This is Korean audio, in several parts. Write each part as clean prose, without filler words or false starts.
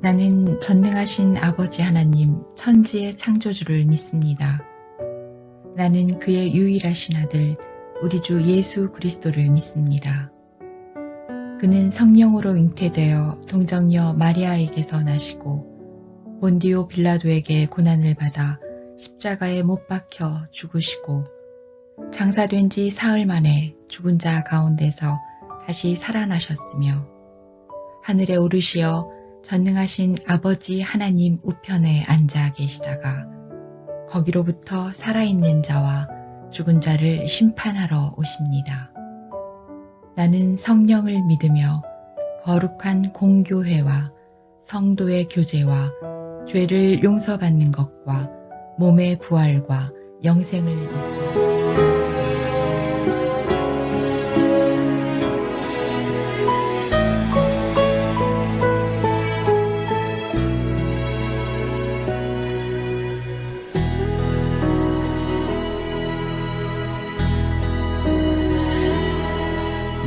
나는 전능하신 아버지 하나님 천지의 창조주를 믿습니다. 나는 그의 유일하신 아들 우리 주 예수 그리스도를 믿습니다. 그는 성령으로 잉태되어 동정녀 마리아에게서 나시고 본디오 빌라도에게 고난을 받아 십자가에 못 박혀 죽으시고 장사된 지 사흘 만에 죽은 자 가운데서 다시 살아나셨으며 하늘에 오르시어 전능하신 아버지 하나님 우편에 앉아 계시다가 거기로부터 살아있는 자와 죽은 자를 심판하러 오십니다. 나는 성령을 믿으며 거룩한 공교회와 성도의 교제와 죄를 용서받는 것과 몸의 부활과 영생을 믿습니다.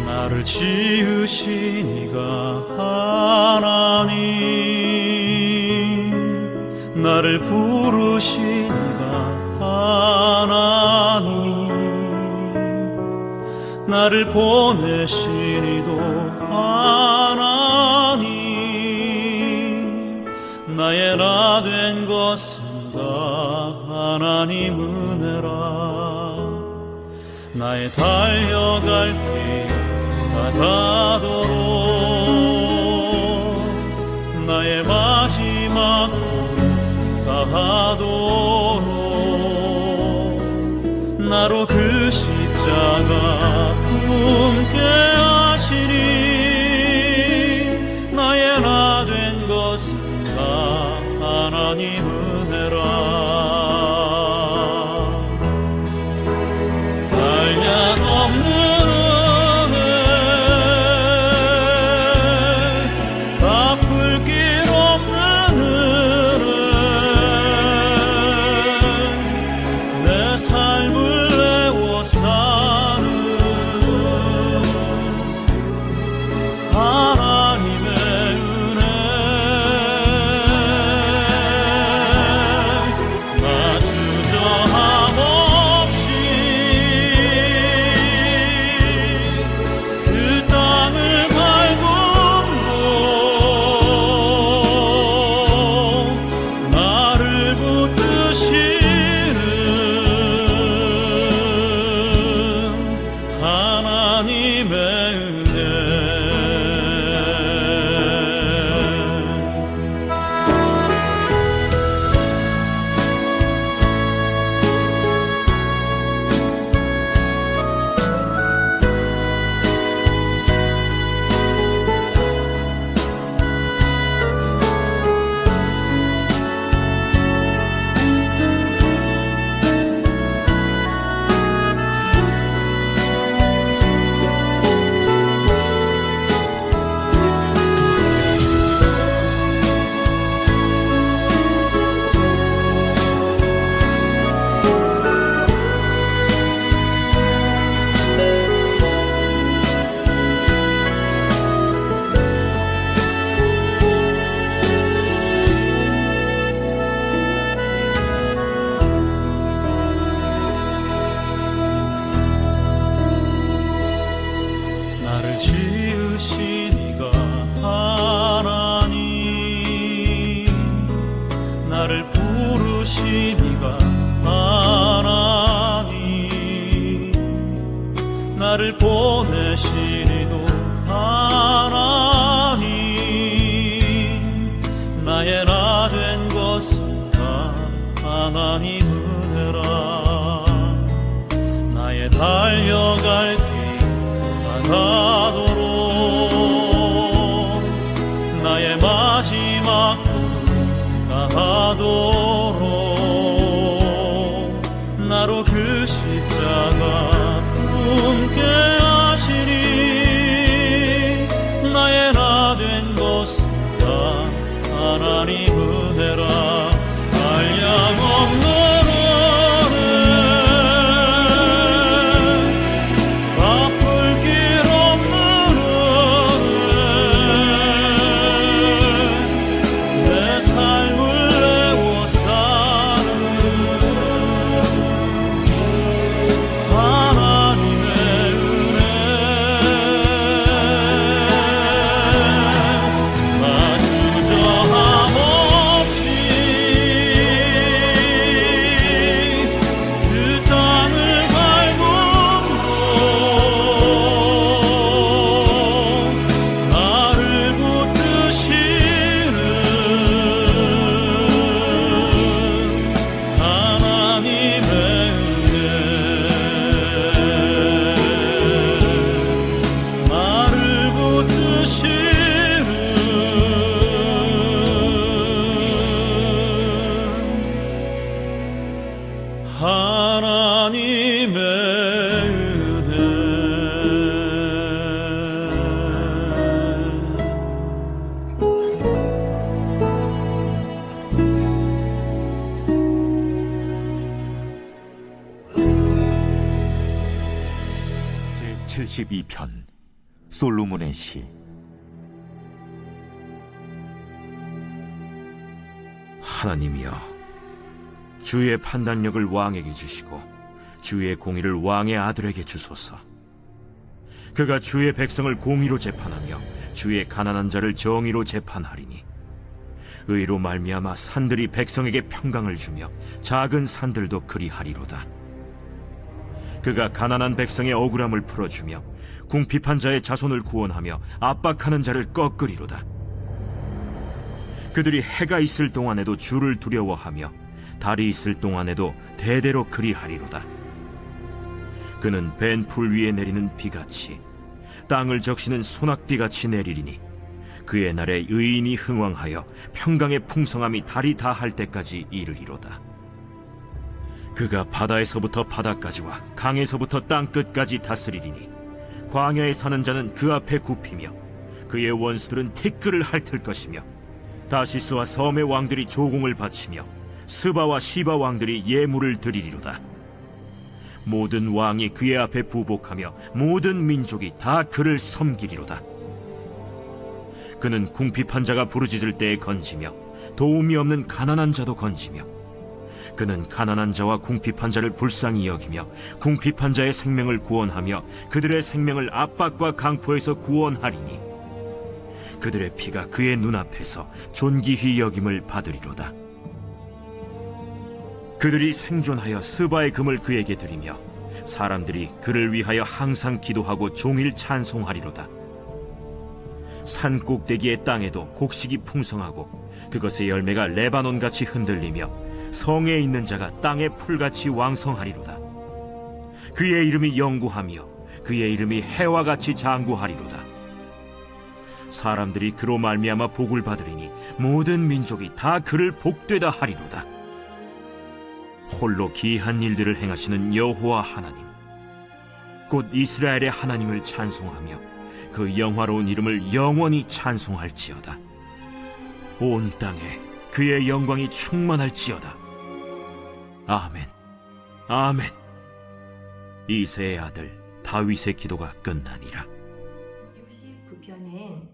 나를 지으신 이가 하나님, 나를 부르신 이가 하나님, 나를 보내신 이도 하나님, 나의 나 된 것은 다 하나님 은혜라. 나의 달려갈 길 다가도록 나의 마지막 걸음 다하도록 나로 그 십자가 품게 하시니 나의 나 된 것은 다 하나님 은혜라. 나를 지으신 이가 하나님, 나를 부르신 이가 하나님, 나를 보내신 이도 하나님, 나의 나 된 것은 다 하나님 은혜라. 나의 달려갈 길 가도록 나의 마지막 걸음 다하도록 나로 그 십자가 품게 하시니 나의 나 된 것은 다 하나님 은혜라. 한량없는 갚을 길 없는 제72편 솔로몬의 시. 하나님이여, 주의 판단력을 왕에게 주시고 주의 공의를 왕의 아들에게 주소서. 그가 주의 백성을 공의로 재판하며 주의 가난한 자를 정의로 재판하리니 의로 말미암아 산들이 백성에게 평강을 주며 작은 산들도 그리하리로다. 그가 가난한 백성의 억울함을 풀어주며 궁핍한 자의 자손을 구원하며 압박하는 자를 꺾으리로다. 그들이 해가 있을 동안에도 주를 두려워하며 달이 있을 동안에도 대대로 그리하리로다. 그는 벤 풀 위에 내리는 비같이 땅을 적시는 소낙비같이 내리리니 그의 날에 의인이 흥왕하여 평강의 풍성함이 달이 다할 때까지 이르리로다. 그가 바다에서부터 바다까지와 강에서부터 땅끝까지 다스리리니 광야에 사는 자는 그 앞에 굽히며 그의 원수들은 티끌을 핥을 것이며 다시스와 섬의 왕들이 조공을 바치며 스바와 시바 왕들이 예물을 드리리로다. 모든 왕이 그의 앞에 부복하며 모든 민족이 다 그를 섬기리로다. 그는 궁핍한 자가 부르짖을 때에 건지며 도움이 없는 가난한 자도 건지며 그는 가난한 자와 궁핍한 자를 불쌍히 여기며 궁핍한 자의 생명을 구원하며 그들의 생명을 압박과 강포에서 구원하리니 그들의 피가 그의 눈앞에서 존귀히 여김을 받으리로다. 그들이 생존하여 스바의 금을 그에게 드리며 사람들이 그를 위하여 항상 기도하고 종일 찬송하리로다. 산 꼭대기의 땅에도 곡식이 풍성하고 그것의 열매가 레바논같이 흔들리며 성에 있는 자가 땅의 풀같이 왕성하리로다. 그의 이름이 영구하며 그의 이름이 해와 같이 장구하리로다. 사람들이 그로 말미암아 복을 받으리니 모든 민족이 다 그를 복되다 하리로다. 홀로 기이한 일들을 행하시는 여호와 하나님, 곧 이스라엘의 하나님을 찬송하며 그 영화로운 이름을 영원히 찬송할지어다. 온 땅에 그의 영광이 충만할지어다. 아멘, 아멘. 이새의 아들 다윗의 기도가 끝나니라. 69편은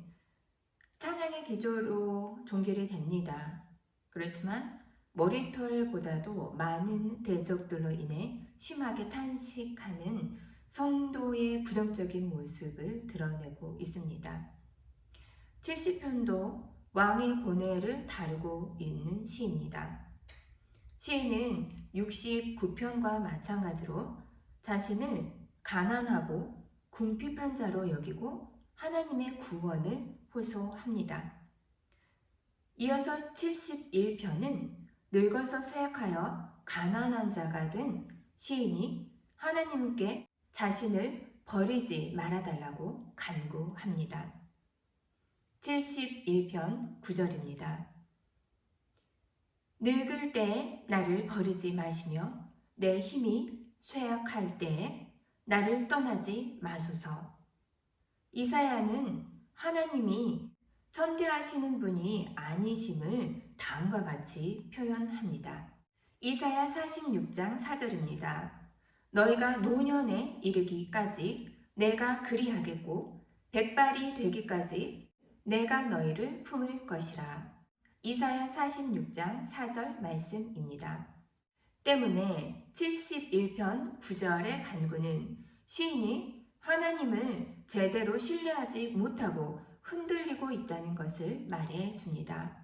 찬양의 기조로 종결이 됩니다. 그렇지만 머리털보다도 많은 대적들로 인해 심하게 탄식하는 성도의 부정적인 모습을 드러내고 있습니다. 70편도 왕의 고뇌를 다루고 있는 시입니다. 시인은 69편과 마찬가지로 자신을 가난하고 궁핍한 자로 여기고 하나님의 구원을 호소합니다. 이어서 71편은 늙어서 쇠약하여 가난한 자가 된 시인이 하나님께 자신을 버리지 말아달라고 간구합니다. 71편 9절입니다. 늙을 때에 나를 버리지 마시며 내 힘이 쇠약할 때에 나를 떠나지 마소서. 이사야는 하나님이 천대하시는 분이 아니심을 다음과 같이 표현합니다. 이사야 46장 4절입니다. 너희가 노년에 이르기까지 내가 그리하겠고 백발이 되기까지 내가 너희를 품을 것이라. 이사야 46장 4절 말씀입니다. 때문에 71편 9절의 간구는 시인이 하나님을 제대로 신뢰하지 못하고 흔들리고 있다는 것을 말해줍니다.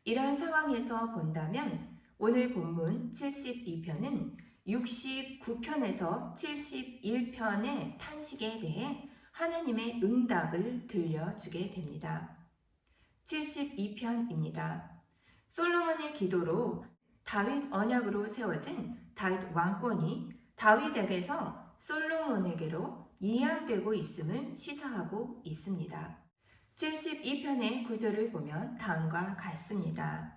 이런 상황에서 본다면 오늘 본문 72편은 69편에서 71편의 탄식에 대해 하나님의 응답을 들려주게 됩니다. 72편입니다. 솔로몬의 기도로 다윗 언약으로 세워진 다윗 왕권이 다윗에게서 솔로몬에게로 이양되고 있음을 시사하고 있습니다. 72편의 구절을 보면 다음과 같습니다.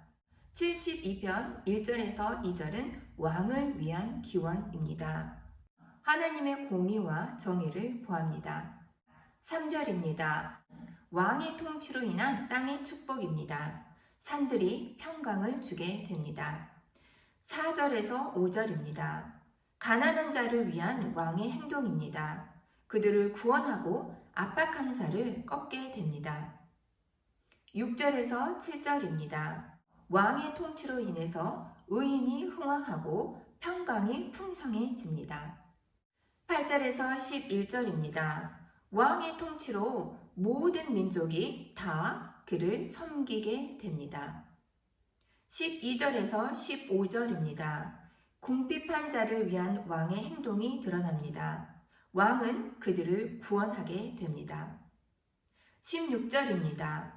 72편 1절에서 2절은 왕을 위한 기원입니다. 하나님의 공의와 정의를 보합니다. 3절입니다. 왕의 통치로 인한 땅의 축복입니다. 산들이 평강을 주게 됩니다. 4절에서 5절입니다. 가난한 자를 위한 왕의 행동입니다. 그들을 구원하고 압박한 자를 꺾게 됩니다. 6절에서 7절입니다. 왕의 통치로 인해서 의인이 흥왕하고 평강이 풍성해집니다. 8절에서 11절입니다. 왕의 통치로 모든 민족이 다 그를 섬기게 됩니다. 12절에서 15절입니다. 궁핍한 자를 위한 왕의 행동이 드러납니다. 왕은 그들을 구원하게 됩니다. 16절입니다.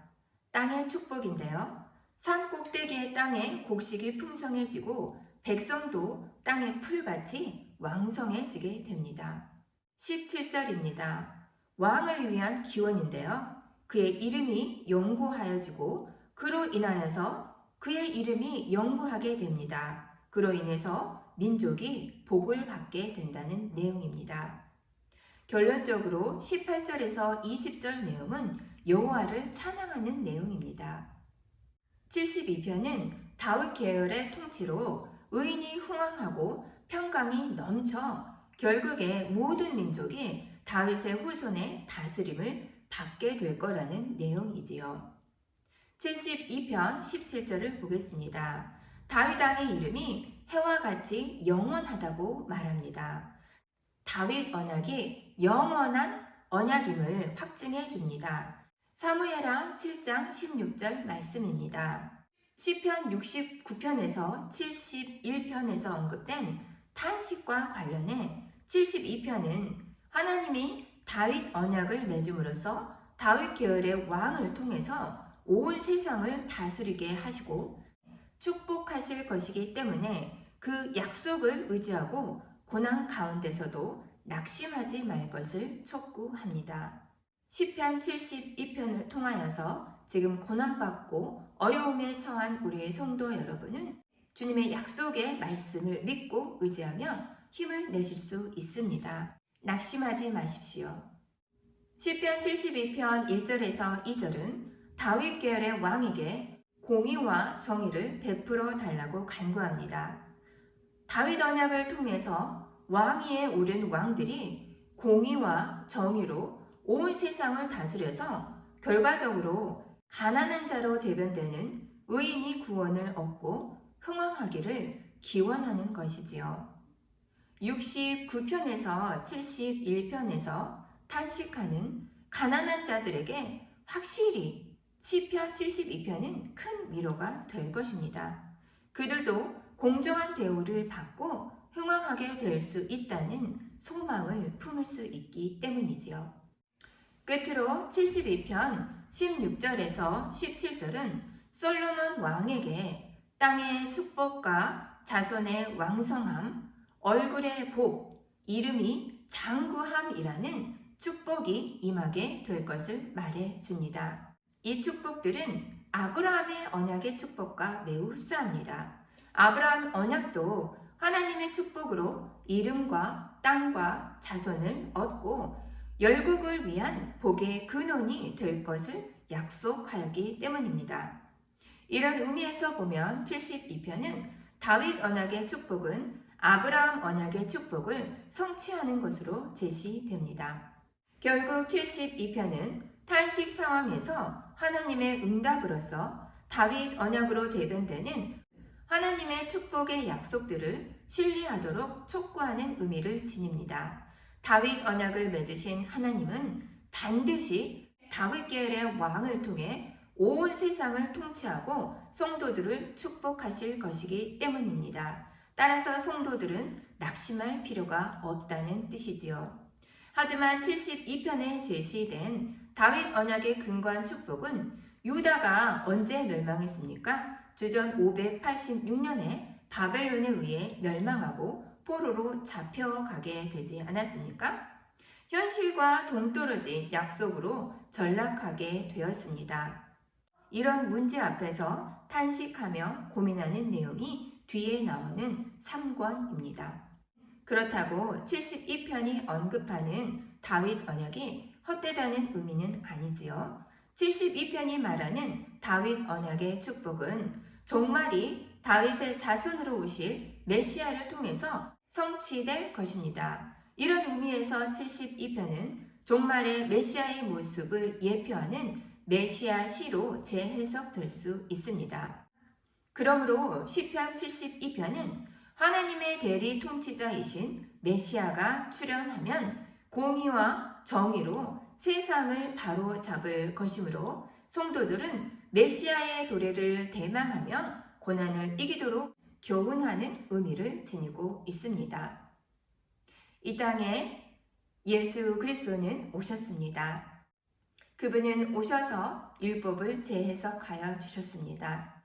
땅의 축복인데요. 산 꼭대기의 땅에 곡식이 풍성해지고 백성도 땅의 풀밭이 왕성해지게 됩니다. 17절입니다. 왕을 위한 기원인데요. 그의 이름이 영구하여지고 그로 인하여서 그의 이름이 영구하게 됩니다. 그로 인해서 민족이 복을 받게 된다는 내용입니다. 결론적으로 18절에서 20절 내용은 여호와를 찬양하는 내용입니다. 72편은 다윗 계열의 통치로 의인이 흥왕하고 평강이 넘쳐 결국에 모든 민족이 다윗의 후손의 다스림을 받게 될 거라는 내용이지요. 72편 17절을 보겠습니다. 다윗 왕의 이름이 해와 같이 영원하다고 말합니다. 다윗 언약이 영원한 언약임을 확증해 줍니다. 사무엘하 7장 16절 말씀입니다. 시편 69편에서 71편에서 언급된 탄식과 관련해 72편은 하나님이 다윗 언약을 맺음으로써 다윗 계열의 왕을 통해서 온 세상을 다스리게 하시고 축복하실 것이기 때문에 그 약속을 의지하고 고난 가운데서도 낙심하지 말 것을 촉구합니다. 시편 72편을 통하여서 지금 고난받고 어려움에 처한 우리의 성도 여러분은 주님의 약속의 말씀을 믿고 의지하며 힘을 내실 수 있습니다. 낙심하지 마십시오. 시편 72편 1절에서 2절은 다윗 계열의 왕에게 공의와 정의를 베풀어 달라고 간구합니다. 다윗 언약을 통해서 왕위에 오른 왕들이 공의와 정의로 온 세상을 다스려서 결과적으로 가난한 자로 대변되는 의인이 구원을 얻고 흥왕하기를 기원하는 것이지요. 69편에서 71편에서 탄식하는 가난한 자들에게 확실히 시편 72편은 큰 위로가 될 것입니다. 그들도 공정한 대우를 받고 흥왕하게 될 수 있다는 소망을 품을 수 있기 때문이지요. 끝으로 72편 16절에서 17절은 솔로몬 왕에게 땅의 축복과 자손의 왕성함, 얼굴의 복, 이름이 장구함이라는 축복이 임하게 될 것을 말해 줍니다. 이 축복들은 아브라함의 언약의 축복과 매우 흡사합니다. 아브라함 언약도 하나님의 축복으로 이름과 땅과 자손을 얻고 열국을 위한 복의 근원이 될 것을 약속하였기 때문입니다. 이런 의미에서 보면 72편은 다윗 언약의 축복은 아브라함 언약의 축복을 성취하는 것으로 제시됩니다. 결국 72편은 탄식 상황에서 하나님의 응답으로서 다윗 언약으로 대변되는 하나님의 축복의 약속들을 신뢰하도록 촉구하는 의미를 지닙니다. 다윗 언약을 맺으신 하나님은 반드시 다윗 계열의 왕을 통해 온 세상을 통치하고 성도들을 축복하실 것이기 때문입니다. 따라서 성도들은 낙심할 필요가 없다는 뜻이지요. 하지만 72편에 제시된 다윗 언약의 근거한 축복은 유다가 언제 멸망했습니까? 주전 586년에 바벨론에 의해 멸망하고 포로로 잡혀가게 되지 않았습니까? 현실과 동떨어진 약속으로 전락하게 되었습니다. 이런 문제 앞에서 탄식하며 고민하는 내용이 뒤에 나오는 3권입니다. 그렇다고 72편이 언급하는 다윗 언약이 헛되다는 의미는 아니지요. 72편이 말하는 다윗 언약의 축복은 종말이 다윗의 자손으로 오실 메시아를 통해서 성취될 것입니다. 이런 의미에서 72편은 종말의 메시아의 모습을 예표하는 메시아 시로 재해석될 수 있습니다. 그러므로 시편 72편은 하나님의 대리 통치자이신 메시아가 출현하면 공의와 정의로 세상을 바로잡을 것이므로 성도들은 메시아의 도래를 대망하며 고난을 이기도록 교훈하는 의미를 지니고 있습니다. 이 땅에 예수 그리스도는 오셨습니다. 그분은 오셔서 율법을 재해석하여 주셨습니다.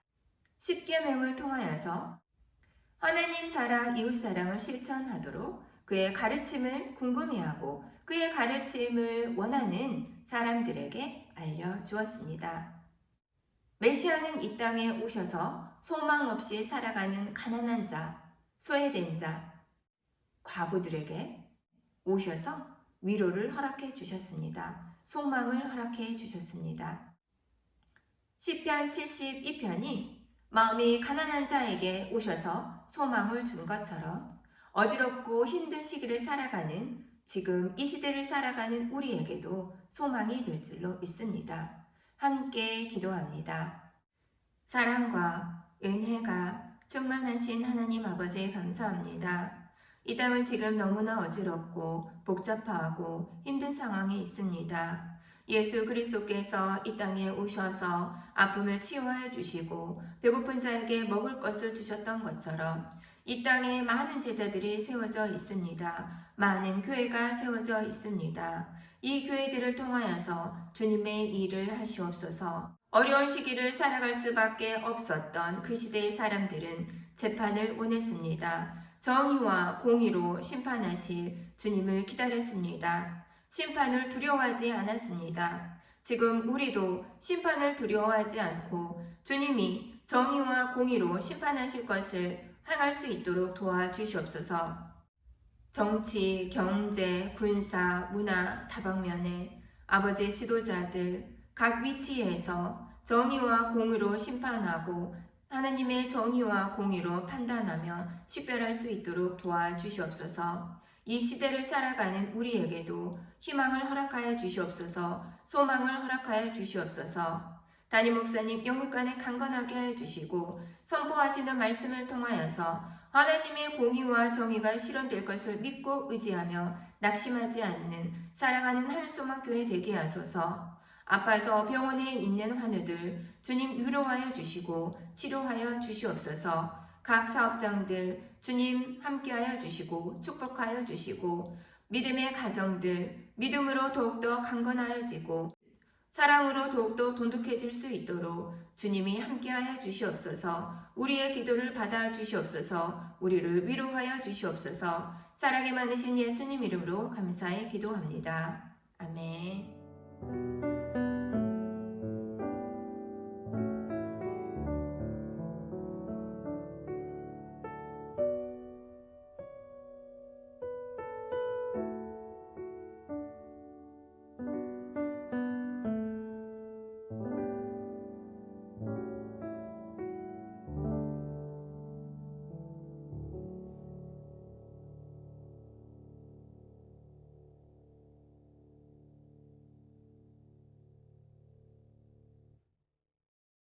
십계명을 통하여서 하나님 사랑, 이웃 사랑을 실천하도록 그의 가르침을 궁금해하고 그의 가르침을 원하는 사람들에게 알려주었습니다. 메시아는 이 땅에 오셔서 소망 없이 살아가는 가난한 자, 소외된 자, 과부들에게 오셔서 위로를 허락해 주셨습니다. 소망을 허락해 주셨습니다. 시편 72편이 마음이 가난한 자에게 오셔서 소망을 준 것처럼 어지럽고 힘든 시기를 살아가는 지금 이 시대를 살아가는 우리에게도 소망이 될 줄로 믿습니다. 함께 기도합니다. 사랑과 은혜가 충만하신 하나님 아버지 감사합니다. 이 땅은 지금 너무나 어지럽고 복잡하고 힘든 상황에 있습니다. 예수 그리스도께서 이 땅에 오셔서 아픔을 치유하여 주시고 배고픈 자에게 먹을 것을 주셨던 것처럼 이 땅에 많은 제자들이 세워져 있습니다. 많은 교회가 세워져 있습니다. 이 교회들을 통하여서 주님의 일을 하시옵소서. 어려운 시기를 살아갈 수밖에 없었던 그 시대의 사람들은 재판을 원했습니다. 정의와 공의로 심판하실 주님을 기다렸습니다. 심판을 두려워하지 않았습니다. 지금 우리도 심판을 두려워하지 않고 주님이 정의와 공의로 심판하실 것을 행할 수 있도록 도와주시옵소서. 정치, 경제, 군사, 문화 다방면에 아버지의 지도자들 각 위치에서 정의와 공의로 심판하고 하나님의 정의와 공의로 판단하며 식별할 수 있도록 도와주시옵소서. 이 시대를 살아가는 우리에게도 희망을 허락하여 주시옵소서. 소망을 허락하여 주시옵소서. 담임 목사님 영육간을 강건하게 하여 주시고 선포하시는 말씀을 통하여서 하나님의 공의와 정의가 실현될 것을 믿고 의지하며 낙심하지 않는 사랑하는 하늘소망교회 되게 하소서. 아파서 병원에 있는 환우들 주님 위로하여 주시고 치료하여 주시옵소서. 각 사업장들 주님 함께하여 주시고 축복하여 주시고 믿음의 가정들 믿음으로 더욱더 강건하여지고 사랑으로 더욱더 돈독해질 수 있도록 주님이 함께하여 주시옵소서. 우리의 기도를 받아 주시옵소서. 우리를 위로하여 주시옵소서. 사랑이 많으신 예수님 이름으로 감사히 기도합니다. 아멘.